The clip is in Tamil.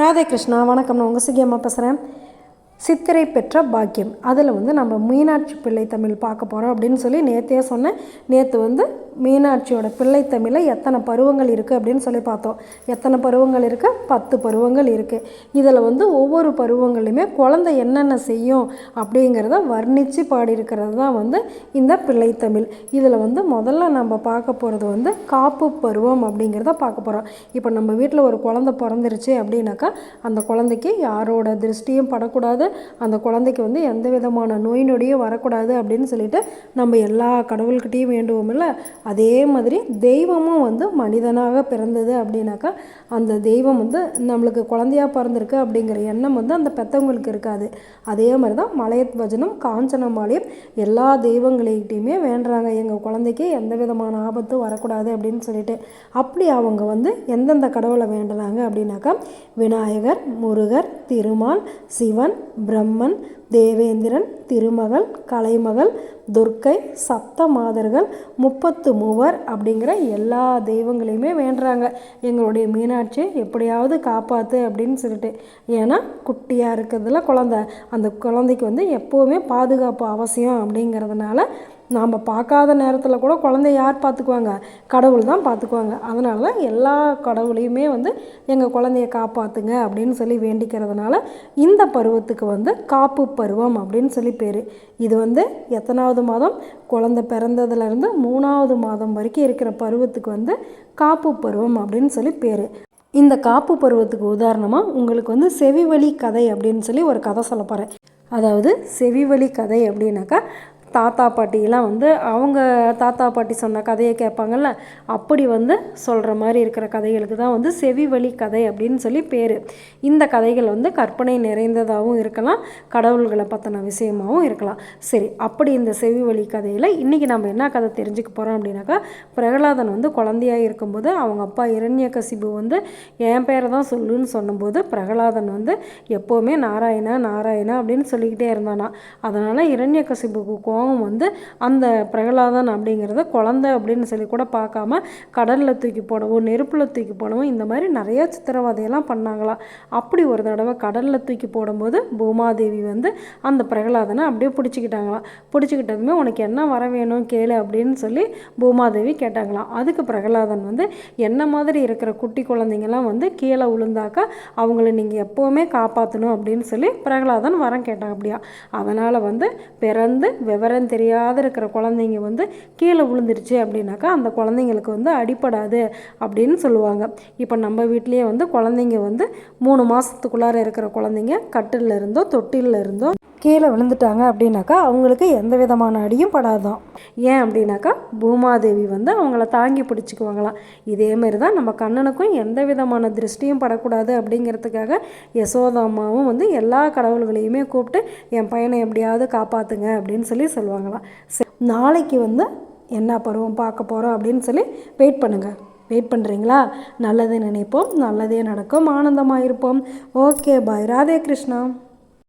ராதே கிருஷ்ணா. வணக்கம். நான் உங்கள் சிகியம்மா பேசுகிறேன். சித்திரை பெற்ற பாக்கியம் அதில் நம்ம மீனாட்சி பிள்ளை தமிழ் பார்க்க போகிறோம் அப்படின்னு சொல்லி நேற்றே சொன்னேன். நேற்று மீனாட்சியோட பிள்ளை தமிழில் எத்தனை பருவங்கள் இருக்குது அப்படின்னு சொல்லி பார்த்தோம். எத்தனை பருவங்கள் இருக்குது? 10 பருவங்கள் இருக்குது. இதில் ஒவ்வொரு பருவங்களையுமே குழந்தை என்னென்ன செய்யும் அப்படிங்கிறத வர்ணித்து பாடியிருக்கிறது தான் இந்த பிள்ளை தமிழ். இதில் முதல்ல நம்ம பார்க்க போகிறது காப்பு பருவம் அப்படிங்கிறத பார்க்க போகிறோம். இப்போ நம்ம வீட்டில் ஒரு குழந்தை பிறந்துருச்சு அப்படின்னாக்கா அந்த குழந்தைக்கு யாரோட திருஷ்டியும் படக்கூடாது, அந்த குழந்தைக்கு எந்த விதமான நோய் நொடியும் வரக்கூடாது அப்படின்னு சொல்லிட்டு நம்ம எல்லா கடவுள்கிட்டையும் வேண்டுவோம் இல்லை. அதே மாதிரி தெய்வமும் மனிதனாக பிறந்தது அப்படின்னாக்கா அந்த தெய்வம் நம்மளுக்கு குழந்தையாக பிறந்திருக்கு அப்படிங்கிற எண்ணம் அந்த பெற்றவங்களுக்கு இருக்காது. அதே மாதிரி தான் மலையத் வஜனம் காஞ்சனமாலையும் எல்லா தெய்வங்கள்கிட்டையுமே வேண்டுறாங்க, எங்கள் குழந்தைக்கு எந்த விதமான ஆபத்தும் வரக்கூடாது அப்படின்னு சொல்லிட்டு. அப்படி அவங்க எந்தெந்த கடவுளை வேண்டுறாங்க அப்படின்னாக்கா விநாயகர், முருகர், திருமால், சிவன், பிரம்மன், தேவேந்திரன், திருமகள், கலைமகள், துர்க்கை, சப்த மாதர்கள், 33 அப்படிங்கிற எல்லா தெய்வங்களையுமே வேண்டுறாங்க, எங்களுடைய மீனாட்சி எப்படியாவது காப்பாற்று அப்படின்னு சொல்லிட்டு. ஏன்னா குட்டியாக இருக்கிறதுல குழந்தை, அந்த குழந்தைக்கு எப்போவுமே பாதுகாப்பு அவசியம் அப்படிங்கிறதுனால நாம் பார்க்காத நேரத்தில் கூட குழந்தைய யார் பார்த்துக்குவாங்க? கடவுள் தான் பார்த்துக்குவாங்க. அதனால தான் எல்லா கடவுளையுமே எங்கள் குழந்தைய காப்பாற்றுங்க அப்படின்னு சொல்லி வேண்டிக்கிறதுனால இந்த பருவத்துக்கு காப்பு பருவம் அப்படின்னு சொல்லி பேர். இது எத்தனாவது மாதம்? குழந்தை பிறந்ததுலேருந்து 3ஆவது மாதம் வரைக்கும் இருக்கிற பருவத்துக்கு காப்பு பருவம் அப்படின்னு சொல்லி பேர். இந்த காப்பு பருவத்துக்கு உதாரணமாக உங்களுக்கு செவிவழி கதை அப்படின்னு சொல்லி ஒரு கதை சொல்ல போகிறேன். அதாவது செவிவழி கதை அப்படின்னாக்கா தாத்தா பாட்டிலாம் அவங்க தாத்தா பாட்டி சொன்ன கதையை கேட்பாங்கள்ல, அப்படி சொல்கிற மாதிரி இருக்கிற கதைகளுக்கு தான் செவிவழி கதை அப்படின்னு சொல்லி பேர். இந்த கதைகள் கற்பனை நிறைந்ததாகவும் இருக்கலாம், கடவுள்களை பற்றின விஷயமாகவும் இருக்கலாம். சரி, அப்படி இந்த செவிவழி கதையில் இன்றைக்கி நம்ம என்ன கதை தெரிஞ்சுக்க போகிறோம் அப்படின்னாக்கா, பிரகலாதன் குழந்தையாக இருக்கும்போது அவங்க அப்பா இரண்யகசிபு என் பேரை தான் சொல்லுன்னு சொன்னபோது பிரகலாதன் எப்போவுமே நாராயணா நாராயணா அப்படின்னு சொல்லிக்கிட்டே இருந்தானா. அதனால் இரண்யகசிபுக்கு கோபம் அந்த பிரகலாதன் அப்படிங்கிறத குழந்தை அப்படின்னு சொல்லி கூட பார்க்காம கடலில் தூக்கி போடவும், நெருப்பில் தூக்கி போடவும், இந்த மாதிரி நிறைய சித்திரவதையெல்லாம் பண்ணாங்களாம். அப்படி ஒரு தடவை கடலில் தூக்கி போடும்போது பூமாதேவி அந்த பிரகலாதனை அப்படியே பிடிச்சிக்கிட்டாங்களாம். பிடிச்சிக்கிட்டதுமே உனக்கு என்ன வர வேணும் கேளு அப்படின்னு சொல்லி பூமாதேவி கேட்டாங்களாம். அதுக்கு பிரகலாதன் என்ன மாதிரி இருக்கிற குட்டி குழந்தைங்கள்லாம் கீழே விழுந்தாக்கா அவங்கள நீங்கள் எப்போவுமே காப்பாற்றணும் அப்படின்னு சொல்லி பிரகலாதன் வரம் கேட்டாங்க. அப்படியா, அதனால் பிறந்து விவரம் தெரியாத இருக்கிற குழந்தைங்க கீழே விழுந்துருச்சு அப்படின்னாக்கா அந்த குழந்தைங்களுக்கு அடிப்படாது அப்படின்னு சொல்லுவாங்க. இப்போ நம்ம வீட்லேயே குழந்தைங்க 3 மாதத்துக்குள்ளார இருக்கிற குழந்தைங்க கட்டிலில் இருந்தோ தொட்டிலில் இருந்தோ கீழே விழுந்துட்டாங்க அப்படின்னாக்கா அவங்களுக்கு எந்த விதமான அடியும் படாதான். ஏன் அப்படின்னாக்கா பூமாதேவி அவங்கள தாங்கி பிடிச்சிக்குவாங்களாம். இதேமாரி தான் நம்ம கண்ணனுக்கும் எந்த விதமான திருஷ்டியும் படக்கூடாது அப்படிங்கிறதுக்காக யசோதாம்மாவும் எல்லா கடவுள்களையுமே கூப்பிட்டு என் பையனை எப்படியாவது காப்பாற்றுங்க அப்படின்னு சொல்லி சொல்லுவாங்களாம். சரி, நாளைக்கு என்ன பருவம் பார்க்க போகிறோம் அப்படின்னு சொல்லி வெயிட் பண்ணுங்கள். வெயிட் பண்ணுறீங்களா? நல்லதே நினைப்போம், நல்லதே நடக்கும், ஆனந்தமாக இருப்போம். ஓகே, பாய். ராதே கிருஷ்ணா.